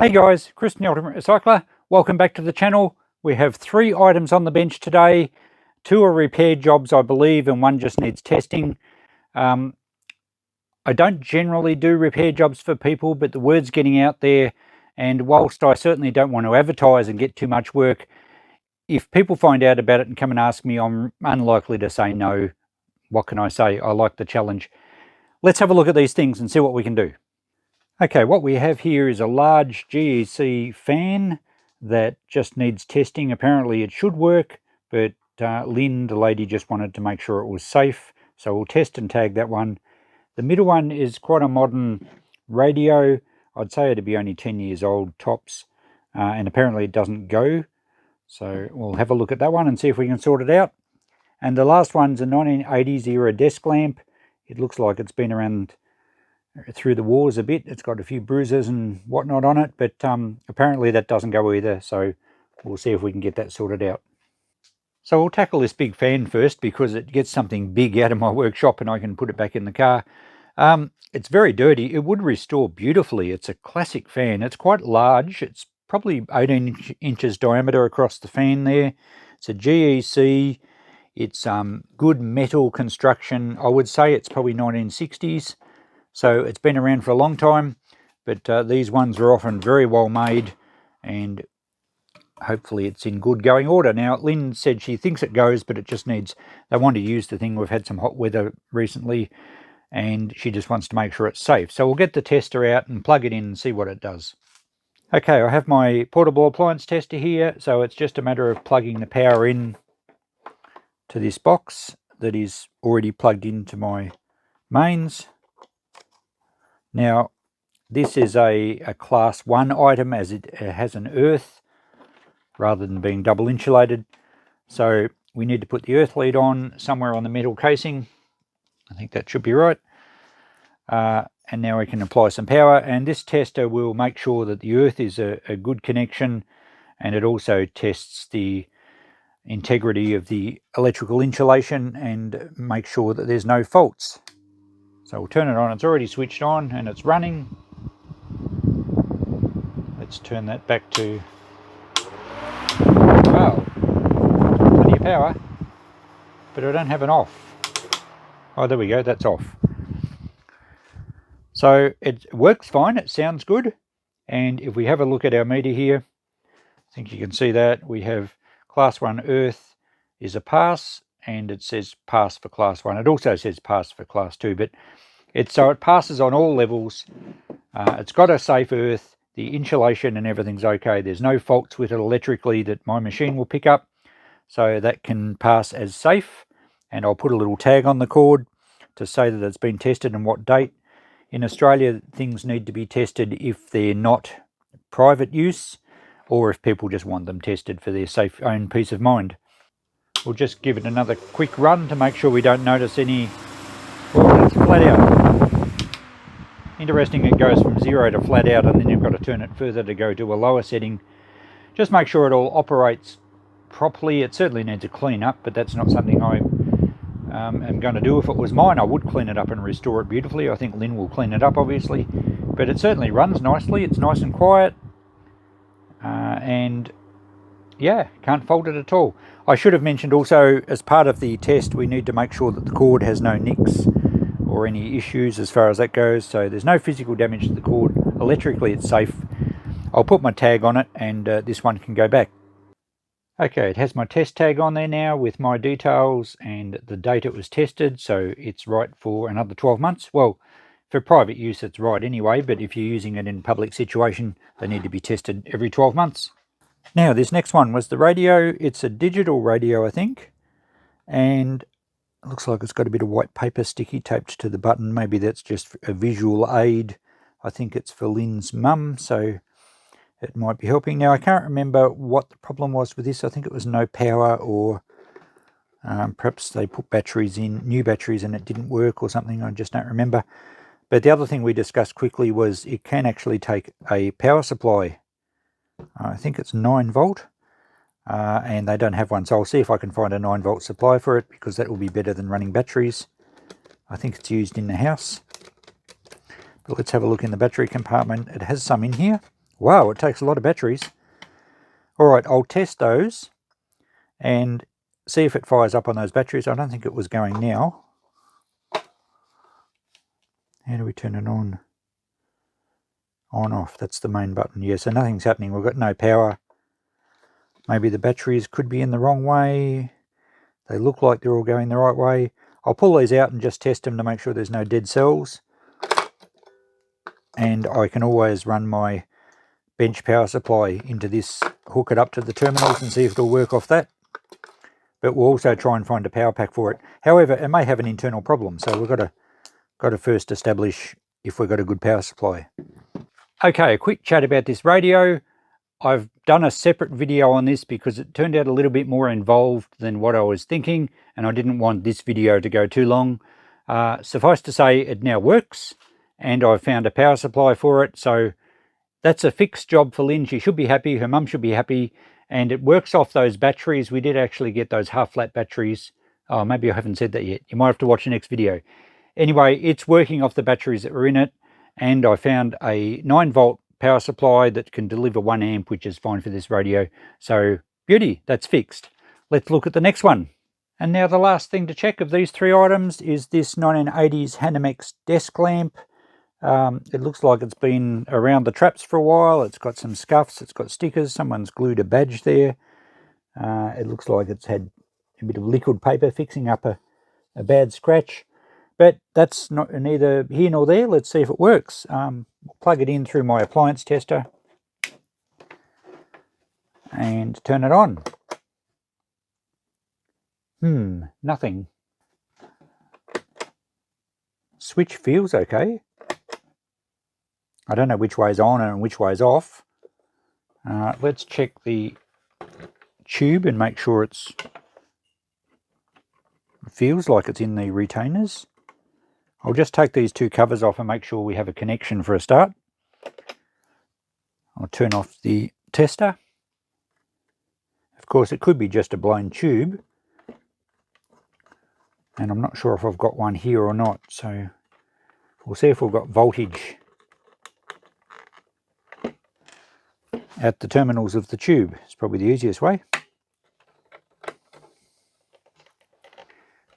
Hey guys, Chris the Ultimate Recycler. Welcome back to the channel. We have 3 items on the bench today. 2 are repair jobs, I believe, and 1 just needs testing. I don't generally do repair jobs for people, but the word's getting out there, and whilst I certainly don't want to advertise and get too much work, if people find out about it and come and ask me, I'm unlikely to say no. What can I say? I like the challenge. Let's have a look at these things and see what we can do. Okay, what we have here is a large GEC fan that just needs testing. Apparently it should work, but Lynn, the lady, just wanted to make sure it was safe. So we'll test and tag that one. The middle one is quite a modern radio. I'd say it'd be only 10 years old tops, and apparently it doesn't go. So we'll have a look at that one and see if we can sort it out. And the last one's a 1980s era desk lamp. It looks like it's been around through the wars a bit. It's got a few bruises and whatnot on it, but apparently that doesn't go either, so we'll see if we can get that sorted out. So we'll tackle this big fan first because it gets something big out of my workshop and I can put it back in the car. It's very dirty. It would restore beautifully. It's a classic fan. It's quite large. It's probably 18 inches diameter across the fan there. It's a GEC. It's good metal construction. I would say it's probably 1960s. So it's been around for a long time, but these ones are often very well made, and hopefully it's in good going order. Now, Lynn said she thinks it goes, but it just needs, they want to use the thing. We've had some hot weather recently, and she just wants to make sure it's safe. So we'll get the tester out and plug it in and see what it does. Okay, I have my portable appliance tester here, so it's just a matter of plugging the power in to this box that is already plugged into my mains. Now, this is a class 1 item, as it has an earth rather than being double insulated. So we need to put the earth lead on somewhere on the metal casing. I think that should be right. And now we can apply some power, and this tester will make sure that the earth is a good connection, and it also tests the integrity of the electrical insulation and make sure that there's no faults. So we'll turn it on. It's already switched on and it's running. Let's turn that back to, wow, plenty of power, but I don't have an off. Oh, there we go, that's off. So it works fine, it sounds good. And if we have a look at our meter here, I think you can see that we have class 1 earth is a pass, and it says pass for class 1. It also says pass for class 2, but so it passes on all levels. It's got a safe earth, the insulation and everything's okay. There's no faults with it electrically that my machine will pick up, so that can pass as safe. And I'll put a little tag on the cord to say that it's been tested and what date. In Australia, things need to be tested if they're not private use, or if people just want them tested for their safe own peace of mind. We'll just give it another quick run to make sure we don't notice any. Oh, it's flat out. Interesting, it goes from 0 to flat out, and then you've got to turn it further to go to a lower setting. Just make sure it all operates properly. It certainly needs a clean up, but that's not something I am going to do. If it was mine, I would clean it up and restore it beautifully. I think Lynn will clean it up, obviously, but it certainly runs nicely. It's nice and quiet, and yeah, can't fault it at all. I should have mentioned also, as part of the test, we need to make sure that the cord has no nicks or any issues as far as that goes. So there's no physical damage to the cord. Electrically, it's safe. I'll put my tag on it, and this one can go back. Okay, it has my test tag on there now with my details and the date it was tested, so it's right for another 12 months. Well, for private use, it's right anyway, but if you're using it in public situation, they need to be tested every 12 months. Now, this next one was the radio. It's a digital radio, I think, and it looks like it's got a bit of white paper sticky taped to the button. Maybe that's just a visual aid. I think it's for Lynn's mum, so it might be helping. Now, I can't remember what the problem was with this. I think it was no power, or perhaps they put batteries in, new batteries, and it didn't work or something. I just don't remember. But the other thing we discussed quickly was it can actually take a power supply. I think it's 9 volt, and they don't have one, so I'll see if I can find a 9 volt supply for it, because that will be better than running batteries. I think it's used in the house. But let's have a look in the battery compartment. It has some in here, Wow, it takes a lot of batteries. Alright, I'll test those and see if it fires up on those batteries. I don't think it was going now. How do we turn it on? On, off, that's the main button. Yeah, so nothing's happening. We've got no power. Maybe the batteries could be in the wrong way. They look like they're all going the right way. I'll pull these out and just test them to make sure there's no dead cells. And I can always run my bench power supply into this, hook it up to the terminals and see if it'll work off that. But we'll also try and find a power pack for it. However, it may have an internal problem, so we've got to first establish if we've got a good power supply. Okay, a quick chat about this radio. I've done a separate video on this because it turned out a little bit more involved than what I was thinking, and I didn't want this video to go too long. Suffice to say, it now works, and I've found a power supply for it, so that's a fixed job for Lynn. She should be happy, her mum should be happy, and it works off those batteries. We did actually get those half-flat batteries. Oh, maybe I haven't said that yet. You might have to watch the next video. Anyway, it's working off the batteries that were in it, and I found a 9-volt power supply that can deliver 1 amp, which is fine for this radio. So, beauty, that's fixed. Let's look at the next one. And now the last thing to check of these 3 items is this 1980s Hanimex Desk Lamp. It looks like it's been around the traps for a while. It's got some scuffs, it's got stickers, someone's glued a badge there. It looks like it's had a bit of liquid paper fixing up a bad scratch. But that's neither here nor there. Let's see if it works. Plug it in through my appliance tester and turn it on. Nothing. Switch feels okay. I don't know which way's on and which way's off. Let's check the tube and make sure it feels like it's in the retainers. I'll just take these 2 covers off and make sure we have a connection for a start. I'll turn off the tester. Of course, it could be just a blown tube, and I'm not sure if I've got one here or not, so we'll see if we've got voltage at the terminals of the tube. It's probably the easiest way.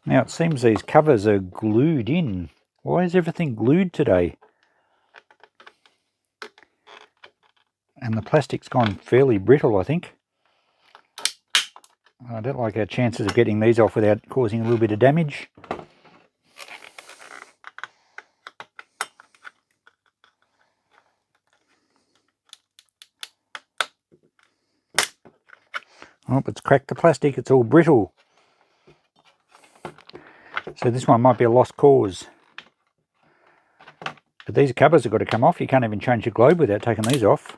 Now it seems these covers are glued in. Why is everything glued today? And the plastic's gone fairly brittle, I think. I don't like our chances of getting these off without causing a little bit of damage. Oh, it's cracked the plastic, it's all brittle. So this one might be a lost cause. But these covers have got to come off. You can't even change your globe without taking these off.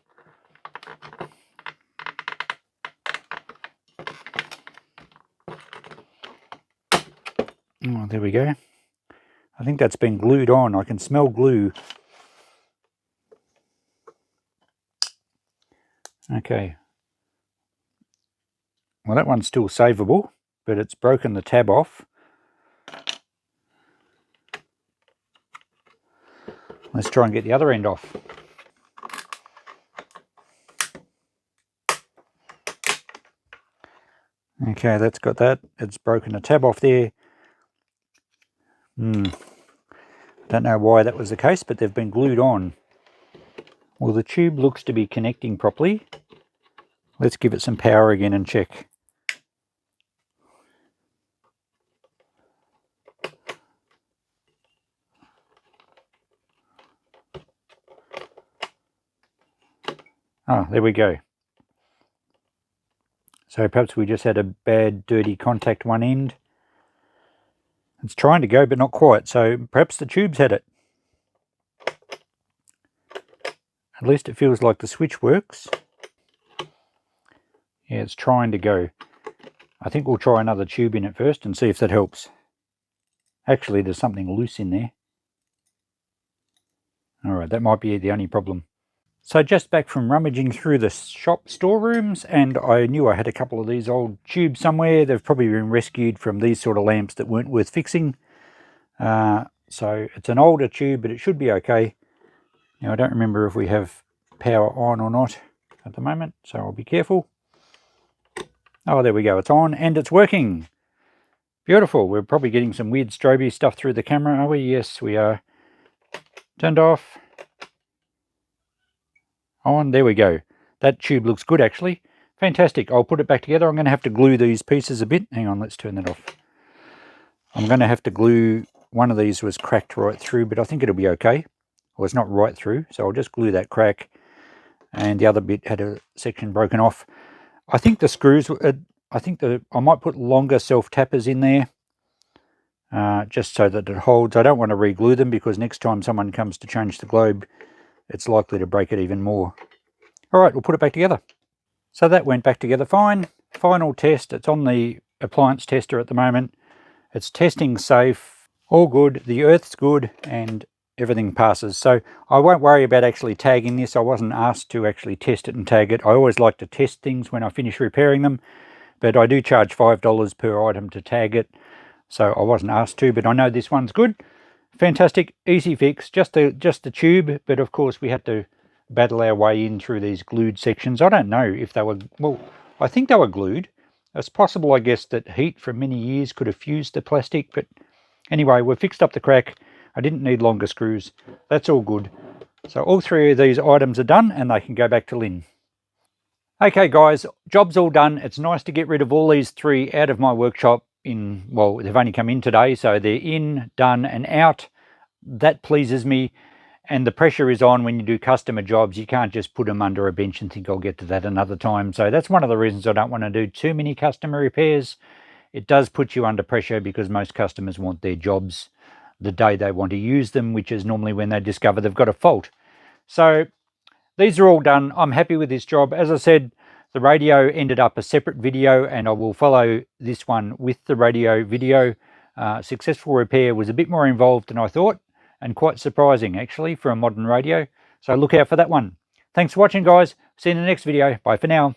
Oh, there we go. I think that's been glued on. I can smell glue. Okay. Well, that one's still savable, but it's broken the tab off. Let's try and get the other end off. Okay, that's got that. It's broken the tab off there. Don't know why that was the case, but they've been glued on. Well, the tube looks to be connecting properly. Let's give it some power again and check. Ah, there we go. So perhaps we just had a bad, dirty contact one end. It's trying to go, but not quite. So perhaps the tube's had it. At least it feels like the switch works. Yeah, it's trying to go. I think we'll try another tube in it first and see if that helps. Actually, there's something loose in there. Alright, that might be the only problem. So just back from rummaging through the shop storerooms, and I knew I had a couple of these old tubes somewhere. They've probably been rescued from these sort of lamps that weren't worth fixing. So it's an older tube, but it should be okay. Now I don't remember if we have power on or not at the moment, so I'll be careful. Oh, there we go, it's on and it's working. Beautiful. We're probably getting some weird stroby stuff through the camera, are we? Yes, we are. Turned off. On, there we go. That tube looks good actually. Fantastic. I'll put it back together. I'm going to have to glue these pieces a bit. Hang on, let's turn that off. I'm going to have to glue, one of these was cracked right through, but I think it'll be okay. Well, it's not right through, so I'll just glue that crack. And the other bit had a section broken off. I think the screws, I might put longer self-tappers in there, just so that it holds. I don't want to re-glue them because next time someone comes to change the globe, it's likely to break it even more. All right, we'll put it back together. So that went back together fine. Final test, it's on the appliance tester at the moment. It's testing safe, all good, the earth's good, and everything passes. So I won't worry about actually tagging this. I wasn't asked to actually test it and tag it. I always like to test things when I finish repairing them, but I do charge $5 per item to tag it. So I wasn't asked to, but I know this one's good. Fantastic, easy fix, just the tube, but of course we had to battle our way in through these glued sections. I don't know if they were, well, I think they were glued. It's possible, I guess, that heat from many years could have fused the plastic, but anyway, we fixed up the crack. I didn't need longer screws. That's all good. So all three of these items are done and they can go back to Lynn. Okay guys, job's all done. It's nice to get rid of all these three out of my workshop in, well, they've only come in today, so they're in, done and out. That pleases me. And the pressure is on when you do customer jobs. You can't just put them under a bench and think I'll get to that another time. So that's one of the reasons I don't want to do too many customer repairs. It does put you under pressure because most customers want their jobs the day they want to use them, which is normally when they discover they've got a fault. So these are all done. I'm happy with this job. As I said, the radio ended up a separate video and I will follow this one with the radio video. Successful repair was a bit more involved than I thought, and quite surprising actually for a modern radio. So look out for that one. Thanks for watching guys. See you in the next video. Bye for now.